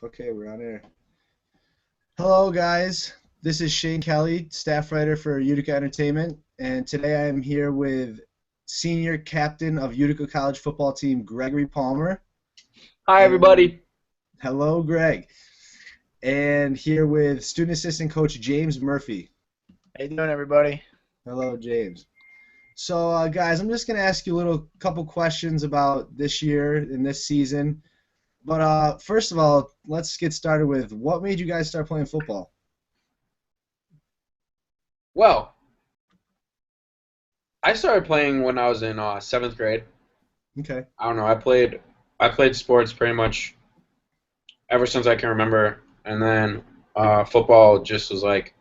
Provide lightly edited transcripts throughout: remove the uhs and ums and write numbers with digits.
Okay, we're on air. Hello, guys. This is Shane Kelly, staff writer for Utica Entertainment, and today I am here with senior captain of Utica College football team, Gregory Palmer. Hi, And everybody. hello, Greg. And here with student assistant coach James Murphy. How you doing, everybody? Hello, James. So, guys, I'm just going to ask you a little couple questions about this year and this season. But first of all, let's get started with what made you guys start playing football? Well, I started playing when I was in seventh grade. Okay. I don't know. I played sports pretty much ever since I can remember, and then football just was like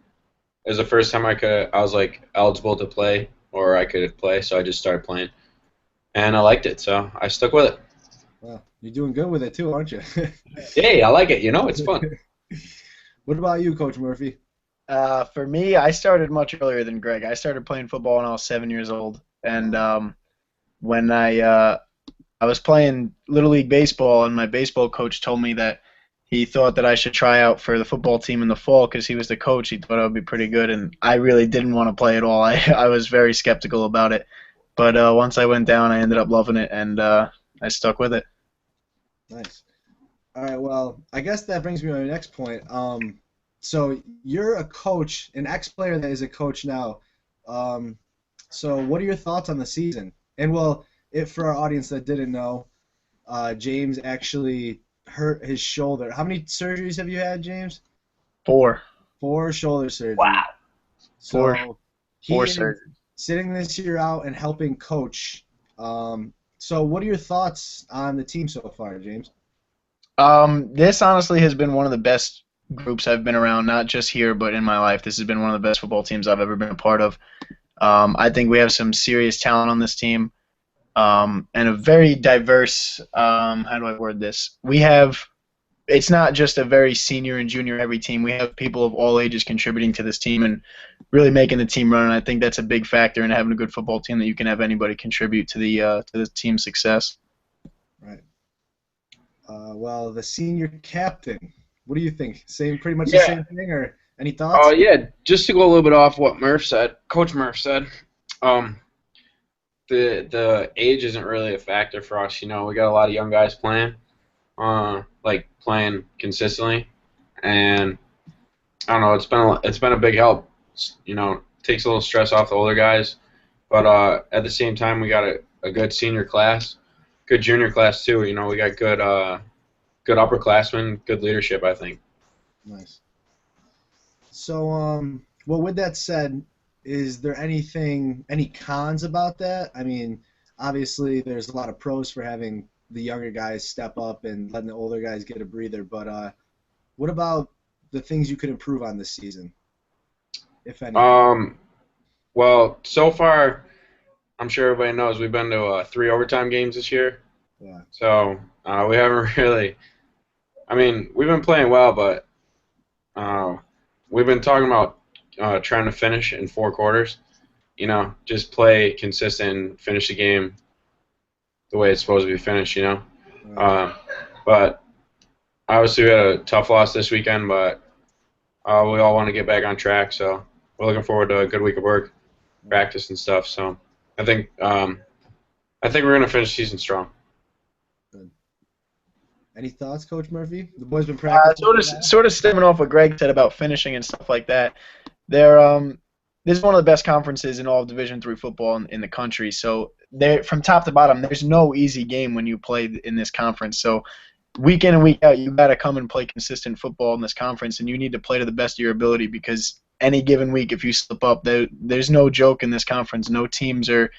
it was the first time I was like eligible to play or I could play, so I just started playing, and I liked it, so I stuck with it. Well, you're doing good with it too, aren't you? Hey, I like it. It's fun. What about you, Coach Murphy? For me, I started much earlier than Greg. I started playing football when I was 7 years old, and when I was playing Little League baseball, and my baseball coach told me that he thought that I should try out for the football team in the fall because he was the coach. He thought I would be pretty good, and I really didn't want to play at all. I was very skeptical about it, but once I went down, I ended up loving it, and I stuck with it. Nice. All right. Well, I guess that brings me to my next point. So you're a coach, an ex-player that is a coach now. Um, so what are your thoughts on the season? And well, if for our audience that didn't know, James actually hurt his shoulder. How many surgeries have you had, James? Four, Four shoulder surgeries. wow, four, So he four is surgeries. sitting this year out and helping coach. So what are your thoughts on the team so far, James? This honestly has been one of the best groups I've been around, not just here, but in my life. This has been one of the best football teams I've ever been a part of. I think we have some serious talent on this team, and a very diverse. How do I word this? We have. It's not just a very senior and junior heavy team. We have people of all ages contributing to this team and really making the team run. And I think that's a big factor in having a good football team, that you can have anybody contribute to the team's success. Right. Well, the senior captain. What do you think? Same, pretty much the Yeah. same thing, or any Oh thoughts? yeah. Just to go a little bit off what Coach Murph said. Um, the age isn't really a factor for us. We got a lot of young guys playing, like playing consistently, and I don't know. It's been a big help. Takes a little stress off the older guys, but at the same time, we got a good senior class, good junior class too. We got good upperclassmen, good leadership. I think. Nice. So, well, with that said, is there any cons about that? I mean, obviously, there's a lot of pros for having the younger guys step up and letting the older guys get a breather. But what about the things you could improve on this season, if anything? Um, well, so far, I'm sure everybody knows we've been to three overtime games this year. Yeah. So we haven't really. I mean, we've been playing well, but uh, we've been talking about trying to finish in four quarters. Just play consistent, finish the game the way it's supposed to be finished. Right. Uh, but obviously we had a tough loss this weekend, but we all want to get back on track. So we're looking forward to a good week of work, practice and stuff. So I think I think we're gonna finish the season strong. Good. Any thoughts, Coach Murphy? The boys been Uh, practicing sort for of, that? sort of stemming off what Greg said about finishing and stuff like that. They're This is one of the best conferences in all of Division III football in the country. So there, from top to bottom, there's no easy game when you play in this conference. So week in and week out, you got to come and play consistent football in this conference, and you need to play to the best of your ability, because any given week, if you slip up, there's no joke in this conference. No teams are.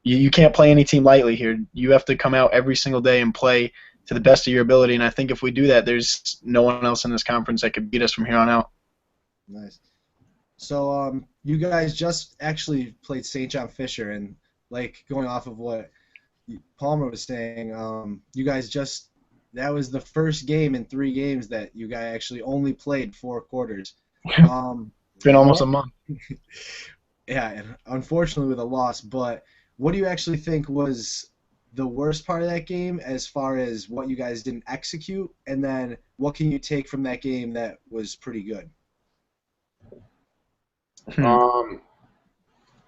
You can't play any team lightly here. You have to come out every single day and play to the best of your ability. And I think if we do that, there's no one else in this conference that could beat us from here on out. Nice. So, you guys just actually played St. John Fisher, and like going off of what Palmer was saying, you guys just that was the first game in 3 games that you guys actually only played 4 quarters. Um, It's been almost a what? month. Yeah, and unfortunately with a loss, but what do you actually think was the worst part of that game as far as what you guys didn't execute, and then what can you take from that game that was pretty good? Hmm. Um,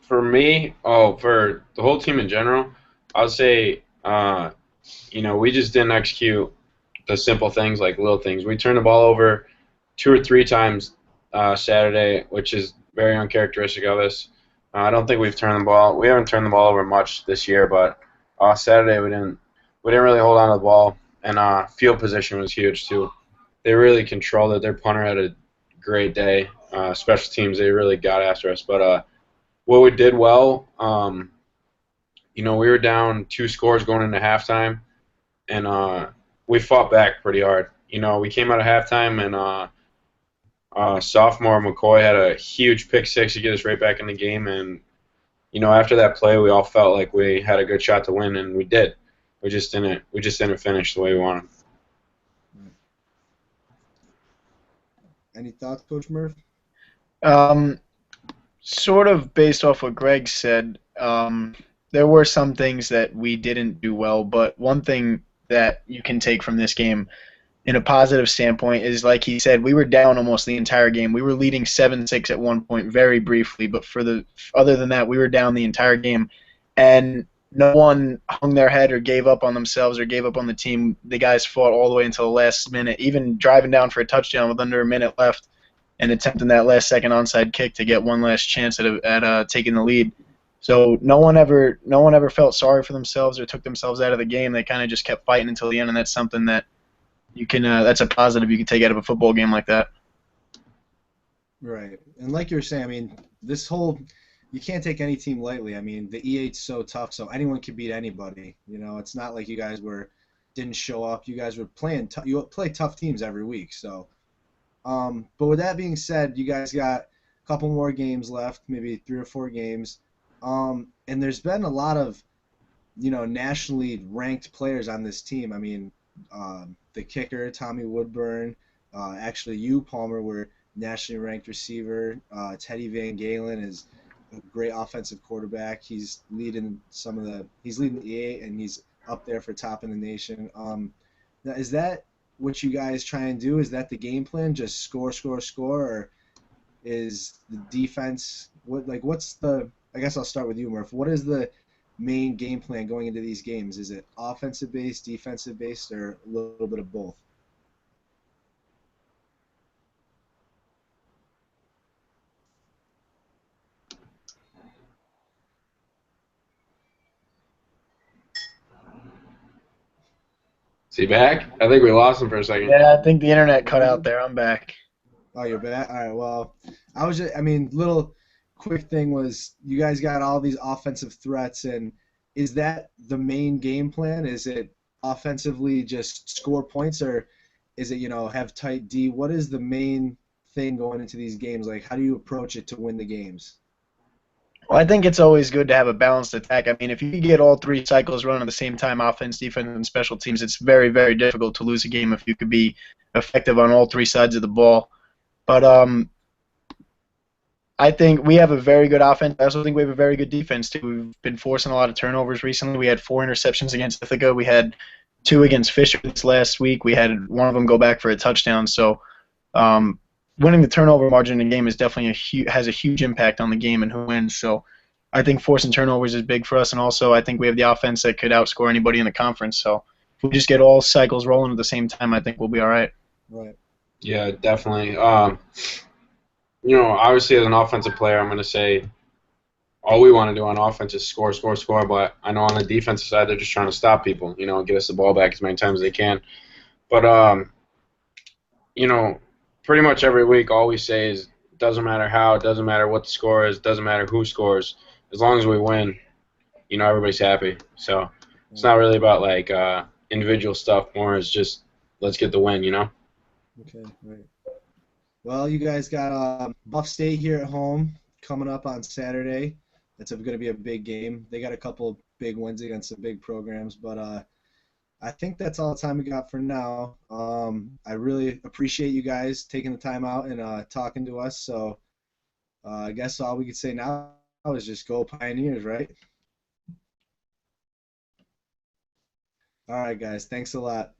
for me, oh, for the whole team in general, I would say, we just didn't execute the simple things like little things. We turned the ball over 2 or 3 times Saturday, which is very uncharacteristic of us. I don't think we haven't turned the ball over much this year, but Saturday we didn't really hold on to the ball, and field position was huge too. They really controlled it. Their punter had a great day. Special teams, they really got after us. But what we did well, we were down 2 scores going into halftime, and we fought back pretty hard. We came out of halftime, and sophomore McCoy had a huge pick six to get us right back in the game. And after that play, we all felt like we had a good shot to win, and we did. We just didn't finish the way we wanted. Any thoughts, Coach Murph? Um, Sort of based off what Greg said, there were some things that we didn't do well, but one thing that you can take from this game in a positive standpoint is, like he said, we were down almost the entire game. We were leading 7-6 at one point, very briefly, but other than that, we were down the entire game, and no one hung their head or gave up on themselves or gave up on the team. The guys fought all the way until the last minute, even driving down for a touchdown with under a minute left and attempting that last second onside kick to get one last chance at taking the lead. So no one ever felt sorry for themselves or took themselves out of the game. They kind of just kept fighting until the end, and that's something that you can that's a positive you can take out of a football game like that. Right. And like you were saying, I mean, you can't take any team lightly. I mean, the E8's so tough, so anyone can beat anybody. It's not like you guys didn't show up. You guys were playing. You play tough teams every week. So, but with that being said, you guys got a couple more games left, maybe 3 or 4 games. And there's been a lot of, nationally ranked players on this team. I mean, the kicker, Tommy Woodburn, actually you, Palmer, were nationally ranked receiver. Teddy Van Galen is a great offensive quarterback. He's leading the E8, and he's up there for top in the nation. Now, is that what you guys try and do? Is that the game plan? Just score, score, score, or is the defense what's the? I guess I'll start with you, Murph. What is the main game plan going into these games? Is it offensive based, defensive based, or a little bit of both? Is he back? I think we lost him for a second. Yeah, I think the internet cut out there. I'm back. Oh, you're back. All right. Well, I mean, little quick thing was you guys got all these offensive threats, and is that the main game plan? Is it offensively just score points, or is it have tight D? What is the main thing going into these games? Like, how do you approach it to win the games? Well, I think it's always good to have a balanced attack. I mean, if you get all three cycles running at the same time, offense, defense, and special teams, it's very, very difficult to lose a game if you could be effective on all three sides of the ball. But I think we have a very good offense. I also think we have a very good defense too. We've been forcing a lot of turnovers recently. We had 4 interceptions against Ithaca. We had 2 against Fisher this last week. We had one of them go back for a touchdown. So um, winning the turnover margin in the game is definitely has a huge impact on the game and who wins. So I think forcing turnovers is big for us, and also I think we have the offense that could outscore anybody in the conference. So if we just get all cycles rolling at the same time, I think we'll be all right. Right. Yeah, definitely. Obviously as an offensive player, I'm going to say all we want to do on offense is score, score, score. But I know on the defensive side, they're just trying to stop people, get us the ball back as many times as they can. But, you know, pretty much every week, all we say is it doesn't matter how, it doesn't matter what the score is, it doesn't matter who scores. As long as we win, everybody's happy. So it's not really about, individual stuff. More is just let's get the win. Okay. Right. Well, you guys got Buff State here at home coming up on Saturday. That's going to be a big game. They got a couple big wins against some big programs, but I think that's all the time we got for now. I really appreciate you guys taking the time out and talking to us. So I guess all we could say now is just go Pioneers, right? All right, guys. Thanks a lot.